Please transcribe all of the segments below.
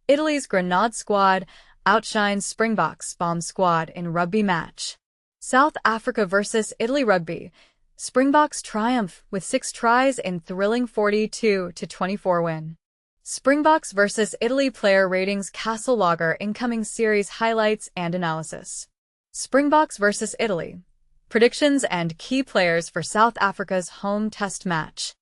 Italy's Grenade squad outshines Springboks bomb squad in rugby match. South Africa vs Italy rugby. Springboks triumph with 6 tries in thrilling 42-24 win. Springboks vs Italy player ratings Castle Logger incoming series highlights and analysis. Springboks vs Italy. Predictions and key players for South Africa's home test match.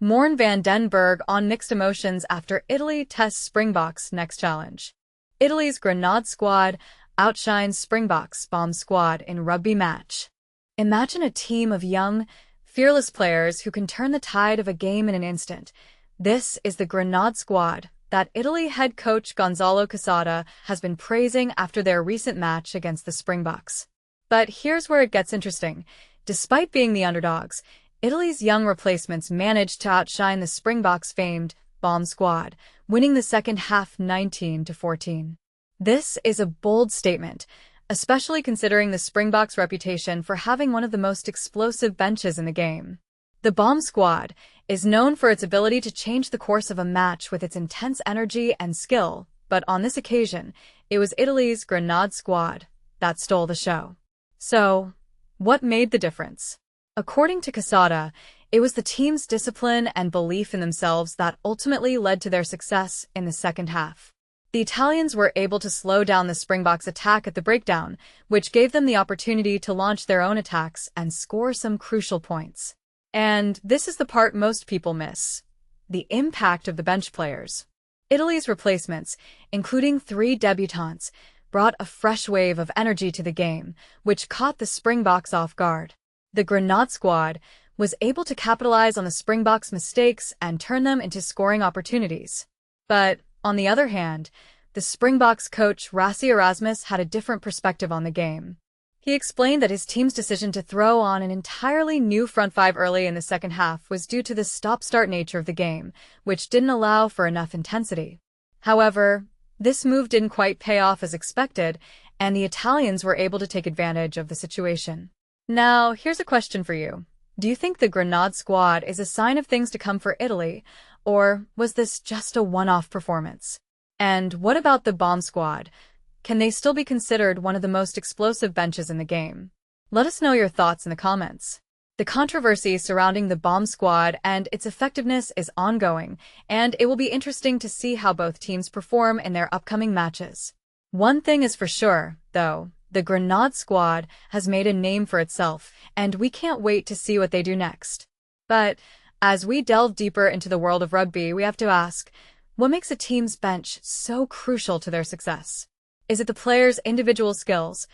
Morne van den Berg on mixed emotions after Italy tests Springboks' next challenge. Italy's Grenade squad outshines Springboks bomb squad in rugby match. Imagine a team of young, fearless players who can turn the tide of a game in an instant. This is the Grenade squad that Italy head coach Gonzalo Quesada has been praising after their recent match against the Springboks. But here's where it gets interesting. Despite being the underdogs, Italy's young replacements managed to outshine the Springboks' famed bomb squad, winning the second half 19-14. This is a bold statement, especially considering the Springboks' reputation for having one of the most explosive benches in the game. The bomb squad is known for its ability to change the course of a match with its intense energy and skill, but on this occasion, it was Italy's Grenade squad that stole the show. So, what made the difference? According to Quesada, it was the team's discipline and belief in themselves that ultimately led to their success in the second half. The Italians were able to slow down the Springboks' attack at the breakdown, which gave them the opportunity to launch their own attacks and score some crucial points. And this is the part most people miss: the impact of the bench players. Italy's replacements, including 3 debutants, brought a fresh wave of energy to the game, which caught the Springboks off guard. The Grenade squad was able to capitalize on the Springboks' mistakes and turn them into scoring opportunities. But, on the other hand, the Springboks coach Rassie Erasmus had a different perspective on the game. He explained that his team's decision to throw on an entirely new front 5 early in the second half was due to the stop-start nature of the game, which didn't allow for enough intensity. However, this move didn't quite pay off as expected, and the Italians were able to take advantage of the situation. Now, here's a question for you. Do you think the Grenade squad is a sign of things to come for Italy, or was this just a one-off performance? And what about the bomb squad? Can they still be considered one of the most explosive benches in the game? Let us know your thoughts in the comments. The controversy surrounding the bomb squad and its effectiveness is ongoing, and it will be interesting to see how both teams perform in their upcoming matches. One thing is for sure, though. The Grenade squad has made a name for itself, and we can't wait to see what they do next. But, as we delve deeper into the world of rugby, we have to ask, what makes a team's bench so crucial to their success? Is it the players' individual skills,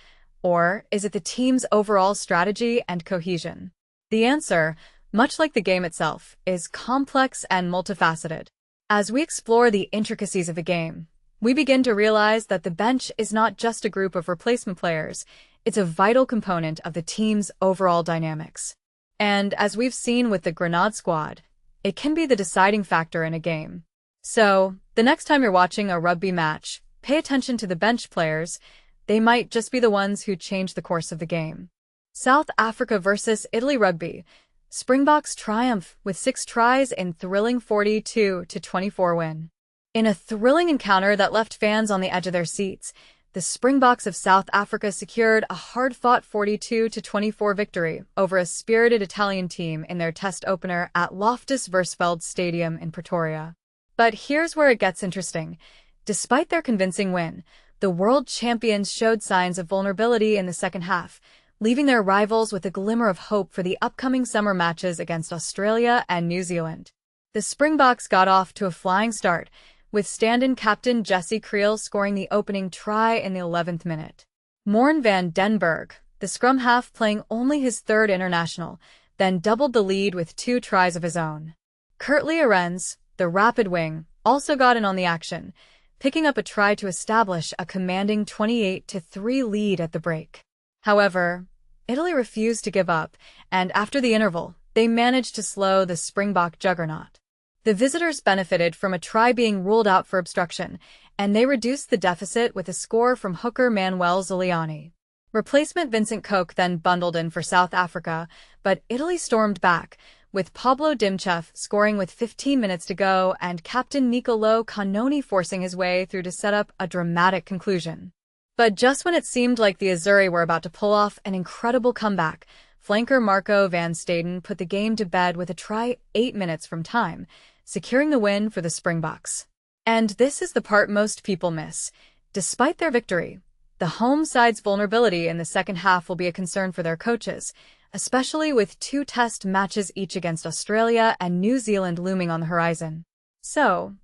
or is it the team's overall strategy and cohesion? The answer, much like the game itself, is complex and multifaceted. As we explore the intricacies of the game, we begin to realize that the bench is not just a group of replacement players, it's a vital component of the team's overall dynamics. And as we've seen with the Grenade squad, it can be the deciding factor in a game. So, the next time you're watching a rugby match, pay attention to the bench players. They might just be the ones who change the course of the game. South Africa vs Italy rugby. Springboks triumph with 6 tries in thrilling 42-24 win. In a thrilling encounter that left fans on the edge of their seats, the Springboks of South Africa secured a hard-fought 42-24 victory over a spirited Italian team in their test opener at Loftus Versfeld Stadium in Pretoria. But here's where it gets interesting. Despite their convincing win, the world champions showed signs of vulnerability in the second half, leaving their rivals with a glimmer of hope for the upcoming summer matches against Australia and New Zealand. The Springboks got off to a flying start, with stand-in captain Jesse Kriel scoring the opening try in the 11th minute. Morne van den Berg, the scrum half playing only his 3rd international, then doubled the lead with 2 tries of his own. Kurtley Arends, the rapid wing, also got in on the action, picking up a try to establish a commanding 28-3 lead at the break. However, Italy refused to give up, and after the interval, they managed to slow the Springbok juggernaut. The visitors benefited from a try being ruled out for obstruction, and they reduced the deficit with a score from hooker Manuel Zuliani. Replacement Vincent Koch then bundled in for South Africa, but Italy stormed back, with Pablo Dimchev scoring with 15 minutes to go and captain Niccolò Cannoni forcing his way through to set up a dramatic conclusion. But just when it seemed like the Azzurri were about to pull off an incredible comeback, flanker Marco van Staden put the game to bed with a try 8 minutes from time, securing the win for the Springboks. And this is the part most people miss. Despite their victory, the home side's vulnerability in the second half will be a concern for their coaches, especially with 2 test matches each against Australia and New Zealand looming on the horizon. So,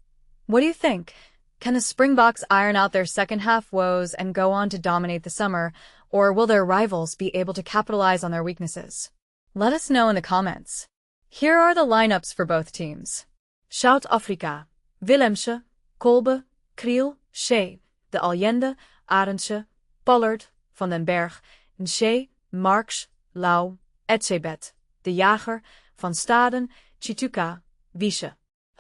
what do you think? Can the Springboks iron out their second-half woes and go on to dominate the summer, or will their rivals be able to capitalize on their weaknesses? Let us know in the comments. Here are the lineups for both teams. South Africa: Willemse, Kolbe, Kriel, Shea, De Allende, Arendse, Pollard, Van den Berg, Nshea, Marks, Lau, Etsebet, De Jager, Van Staden, Chituka, Wiesche.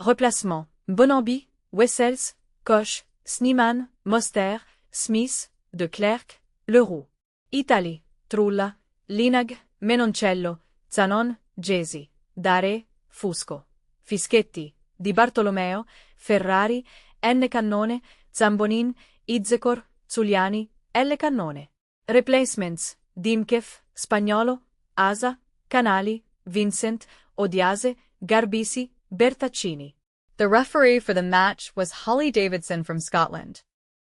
Replacement: Bonambi, Wessels, Koch, Sneeman, Moster, Smith, De Klerk, Leroux. Italie: Trulla, Linag, Menoncello, Zanon, Gesi, Dare, Fusco. Fischetti: Di Bartolomeo, Ferrari, N. Cannone, Zambonin, Idzekor, Zuliani, L. Cannone. Replacements: Dimchev, Spagnolo, Asa, Canali, Vincent, Odiase, Garbisi, Bertaccini. The referee for the match was Holly Davidson from Scotland.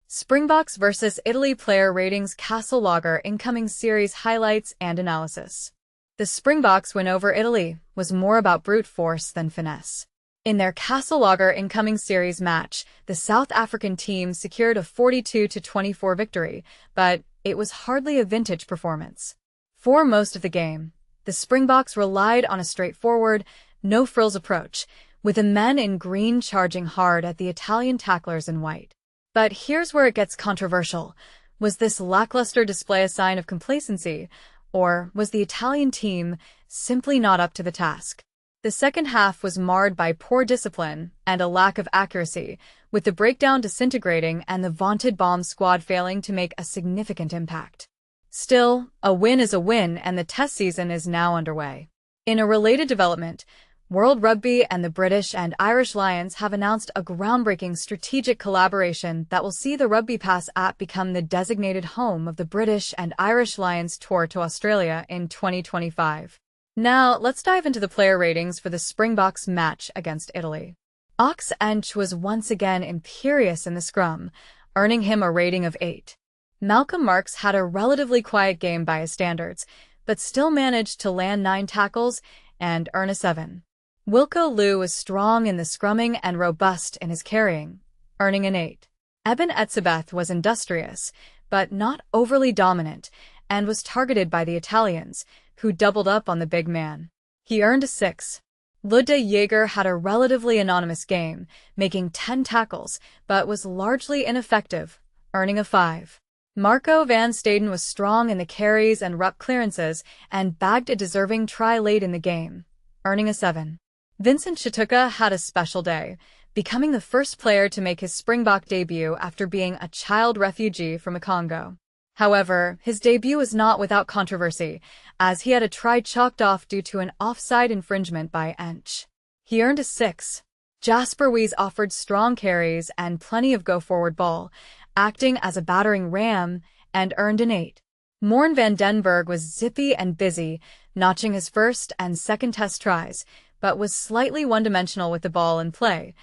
Springboks vs Italy player ratings Castle Logger incoming series highlights and analysis. The Springboks win over Italy was more about brute force than finesse. In their Castle Logger incoming series match, the South African team secured a 42-24 victory, but it was hardly a vintage performance. For most of the game, the Springboks relied on a straightforward, no-frills approach, with the men in green charging hard at the Italian tacklers in white. But here's where it gets controversial. Was this lackluster display a sign of complacency, or was the Italian team simply not up to the task? The second half was marred by poor discipline and a lack of accuracy, with the breakdown disintegrating and the vaunted bomb squad failing to make a significant impact. Still, a win is a win, and the test season is now underway. In a related development, World Rugby and the British and Irish Lions have announced a groundbreaking strategic collaboration that will see the Rugby Pass app become the designated home of the British and Irish Lions tour to Australia in 2025. Now, let's dive into the player ratings for the Springboks match against Italy. Ox Ench was once again imperious in the scrum, earning him a rating of 8. Malcolm Marx had a relatively quiet game by his standards, but still managed to land 9 tackles and earn a 7. Wilco Liu was strong in the scrumming and robust in his carrying, earning an 8. Eben Etzebeth was industrious, but not overly dominant, and was targeted by the Italians, who doubled up on the big man. He earned a 6. Ludde Jaeger had a relatively anonymous game, making 10 tackles, but was largely ineffective, earning a 5. Marco van Staden was strong in the carries and ruck clearances and bagged a deserving try late in the game, earning a 7. Vincent Chituka had a special day, becoming the first player to make his Springbok debut after being a child refugee from the Congo. However, his debut was not without controversy, as he had a try chalked off due to an offside infringement by Ench. He earned a 6. Jasper Wiese offered strong carries and plenty of go-forward ball, acting as a battering ram, and earned an 8. Morne van den Berg was zippy and busy, notching his first and second test tries, but was slightly one-dimensional with the ball in play,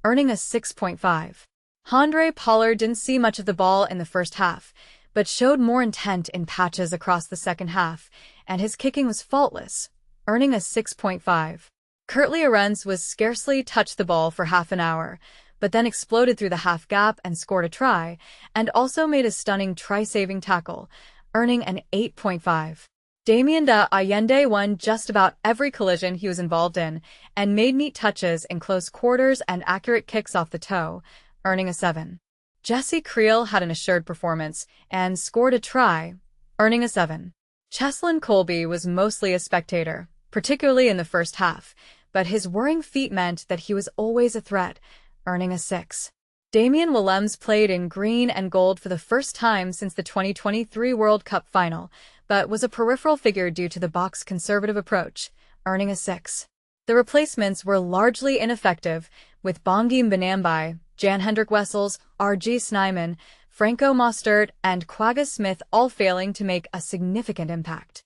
earning a 6.5. Handré Pollard didn't see much of the ball in the first half, but showed more intent in patches across the second half, and his kicking was faultless, earning a 6.5. Kurtley Arends was scarcely touched the ball for half an hour, but then exploded through the half gap and scored a try, and also made a stunning try-saving tackle, earning an 8.5. Damien de Allende won just about every collision he was involved in, and made neat touches in close quarters and accurate kicks off the toe, earning a 7. Jesse Kriel had an assured performance and scored a try, earning a 7. Cheslin Colby was mostly a spectator, particularly in the first half, but his whirring feet meant that he was always a threat, earning a 6. Damien Willems played in green and gold for the first time since the 2023 World Cup final, but was a peripheral figure due to the Boks' conservative approach, earning a 6. The replacements were largely ineffective, with Bongi Mbonambi, Jan-Hendrik Wessels, R.G. Snyman, Franco Mostert, and Quagga Smith all failing to make a significant impact.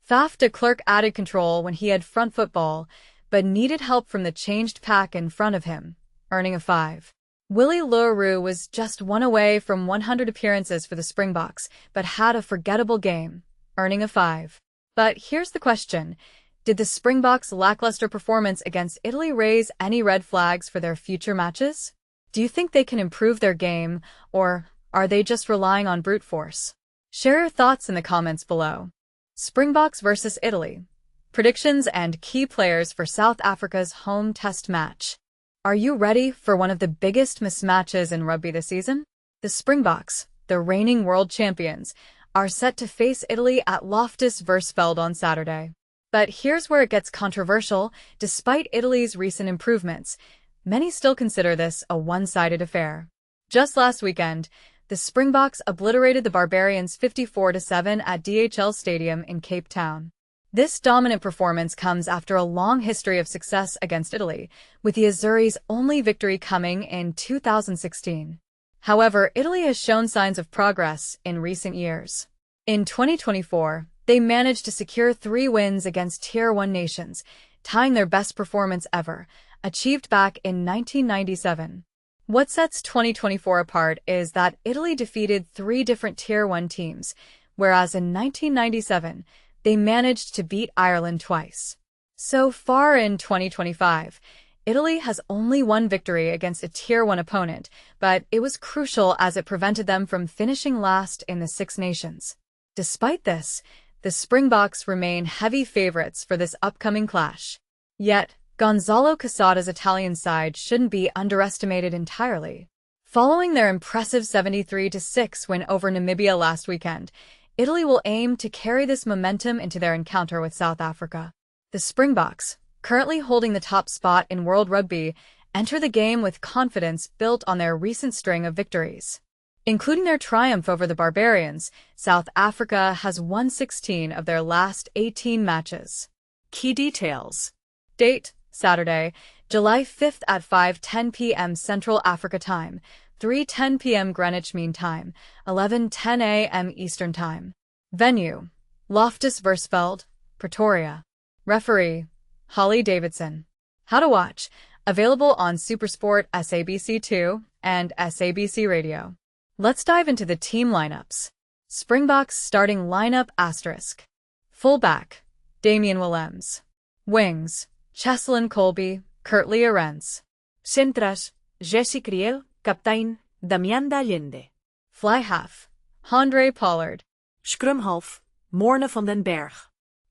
Faf de Klerk added control when he had front football, but needed help from the changed pack in front of him, earning a 5. Willie Leroux was just one away from 100 appearances for the Springboks, but had a forgettable game, earning a 5. But here's the question. Did the Springboks' lackluster performance against Italy raise any red flags for their future matches? Do you think they can improve their game, or are they just relying on brute force? Share your thoughts in the comments below. Springboks versus Italy. Predictions and key players for South Africa's home test match. Are you ready for one of the biggest mismatches in rugby this season? The Springboks, the reigning world champions, are set to face Italy at Loftus Versfeld on Saturday. But here's where it gets controversial. Despite Italy's recent improvements, many still consider this a one-sided affair. Just last weekend, the Springboks obliterated the Barbarians 54-7 at DHL Stadium in Cape Town. This dominant performance comes after a long history of success against Italy, with the Azzurri's only victory coming in 2016. However, Italy has shown signs of progress in recent years. In 2024, they managed to secure 3 wins against Tier 1 nations, tying their best performance ever, achieved back in 1997. What sets 2024 apart is that Italy defeated 3 different Tier 1 teams, whereas in 1997, they managed to beat Ireland twice. So far in 2025, Italy has only one victory against a Tier 1 opponent, but it was crucial as it prevented them from finishing last in the Six Nations. Despite this, the Springboks remain heavy favorites for this upcoming clash. Yet, Gonzalo Quesada's Italian side shouldn't be underestimated entirely. Following their impressive 73-6 win over Namibia last weekend, Italy will aim to carry this momentum into their encounter with South Africa. The Springboks, currently holding the top spot in World Rugby, enter the game with confidence built on their recent string of victories. Including their triumph over the Barbarians, South Africa has won 16 of their last 18 matches. Key details. Date: Saturday, July 5th at 5:10 p.m. Central Africa Time, 3:10 p.m. Greenwich Mean Time, 11:10 a.m. Eastern Time. Venue: Loftus Versfeld, Pretoria. Referee: Holly Davidson. How to watch: available on SuperSport SABC2 and SABC Radio. Let's dive into the team lineups. Springboks starting lineup *. Fullback: Damian Willemse. Wings: Cheslin Colby, Kurtley Arendse. Centras: Jesse Kriel, Kaptein, Damian de Allende. Fly half: Handré Pollard. Scrum half: Morne van den Berg.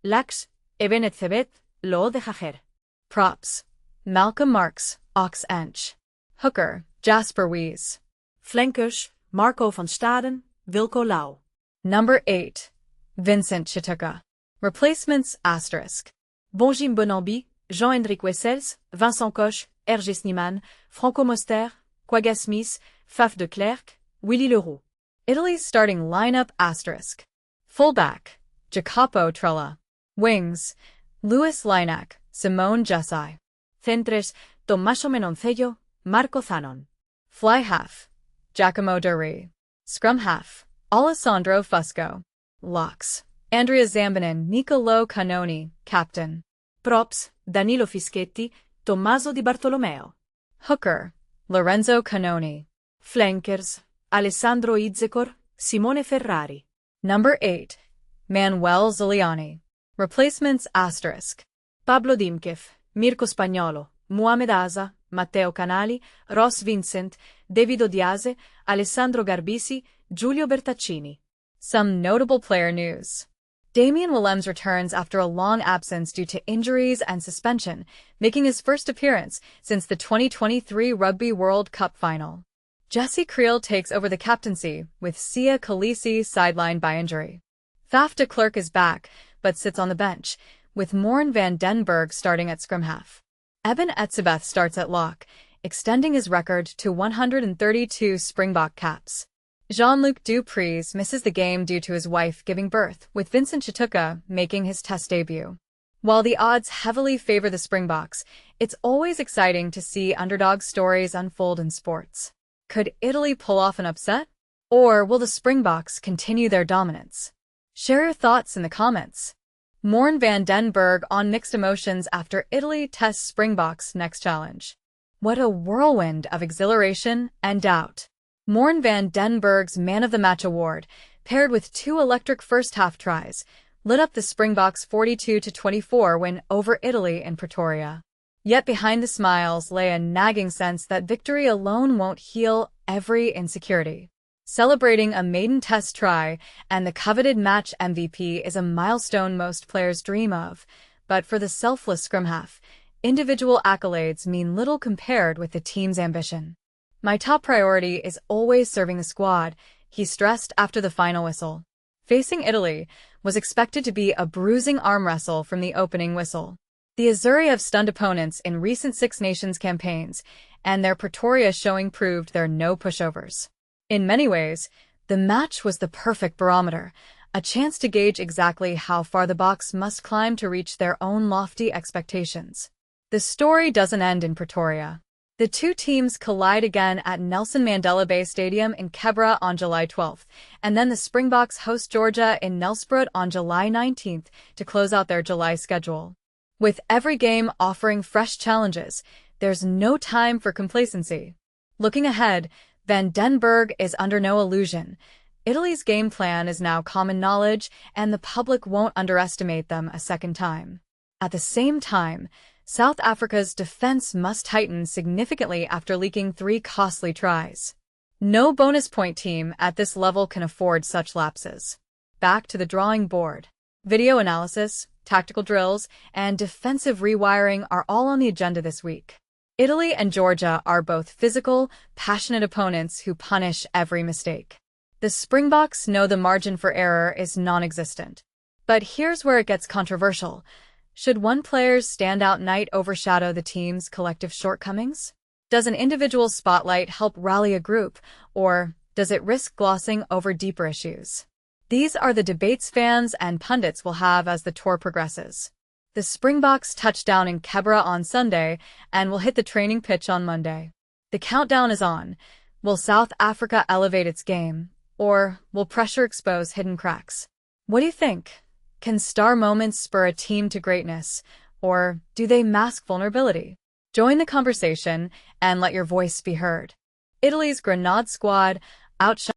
Lax: Eben Etzebeth, Lo de Jager. Props: Malcolm Marx, Ox Ench. Hooker: Jasper Wiese. Flankers: Marco van Staden, Wilco Louw. Number 8. Vincent Chituka. Replacements *. Bongi Mbonambi, Jean-Hendrik Wessels, Vincent Koch, R.G. Snyman, Franco Mostert, Quagga Smith, Faf de Klerk, Willie Leroux. Italy's starting lineup *. Fullback: Jacopo Trella. Wings: Louis Linak, Simone Jesai. Centres: Tommaso Menoncello, Marco Zanon. Fly half: Giacomo Duri. Scrum half: Alessandro Fusco. Locks: Andrea Zambanin, Niccolò Canoni, captain. Props: Danilo Fischetti, Tommaso Di Bartolomeo. Hooker: Lorenzo Canoni. Flankers: Alessandro Izzekor, Simone Ferrari. Number 8. Manuel Zuliani. Replacements *. Pablo Dimkef, Mirko Spagnolo, Mohamed Asa, Matteo Canali, Ross Vincent, Davido Diaze, Alessandro Garbisi, Giulio Bertaccini. Some notable player news. Damian Willemse returns after a long absence due to injuries and suspension, making his first appearance since the 2023 Rugby World Cup final. Jesse Kriel takes over the captaincy, with Sia Khaleesi sidelined by injury. Faf de Klerk is back, but sits on the bench, with Morne van den Berg starting at scrum half. Eben Etzebeth starts at lock, extending his record to 132 Springbok caps. Jean-Luc Dupreez misses the game due to his wife giving birth, with Vincent Chituka making his test debut. While the odds heavily favor the Springboks, it's always exciting to see underdog stories unfold in sports. Could Italy pull off an upset? Or will the Springboks continue their dominance? Share your thoughts in the comments. Morne van den Berg on mixed emotions after Italy tests Springboks' next challenge. What a whirlwind of exhilaration and doubt. Morne van den Berg's Man of the Match award, paired with 2 electric first-half tries, lit up the Springboks' 42-24 win over Italy in Pretoria. Yet behind the smiles lay a nagging sense that victory alone won't heal every insecurity. Celebrating a maiden test try and the coveted match MVP is a milestone most players dream of, but for the selfless scrum half, individual accolades mean little compared with the team's ambition. "My top priority is always serving the squad," he stressed after the final whistle. Facing Italy was expected to be a bruising arm wrestle from the opening whistle. The Azzurri have stunned opponents in recent Six Nations campaigns, and their Pretoria showing proved they're no pushovers. In many ways, the match was the perfect barometer, a chance to gauge exactly how far the Boks must climb to reach their own lofty expectations. The story doesn't end in Pretoria. The two teams collide again at Nelson Mandela Bay Stadium in Kebra on July 12th, and then the Springboks host Georgia in Nelspruit on July 19th to close out their July schedule. With every game offering fresh challenges, there's no time for complacency. Looking ahead, Van den Berg is under no illusion. Italy's game plan is now common knowledge, and the public won't underestimate them a second time. At the same time, South Africa's defense must tighten significantly after leaking 3 costly tries. No bonus point team at this level can afford such lapses. Back to the drawing board. Video analysis, tactical drills, and defensive rewiring are all on the agenda this week. Italy and Georgia are both physical, passionate opponents who punish every mistake. The Springboks know the margin for error is non-existent. But here's where it gets controversial. Should one player's standout night overshadow the team's collective shortcomings? Does an individual spotlight help rally a group, or does it risk glossing over deeper issues? These are the debates fans and pundits will have as the tour progresses. The Springboks touch down in Kebra on Sunday and will hit the training pitch on Monday. The countdown is on. Will South Africa elevate its game, or will pressure expose hidden cracks? What do you think? Can star moments spur a team to greatness, or do they mask vulnerability? Join the conversation and let your voice be heard. Italy's Grenade squad outshines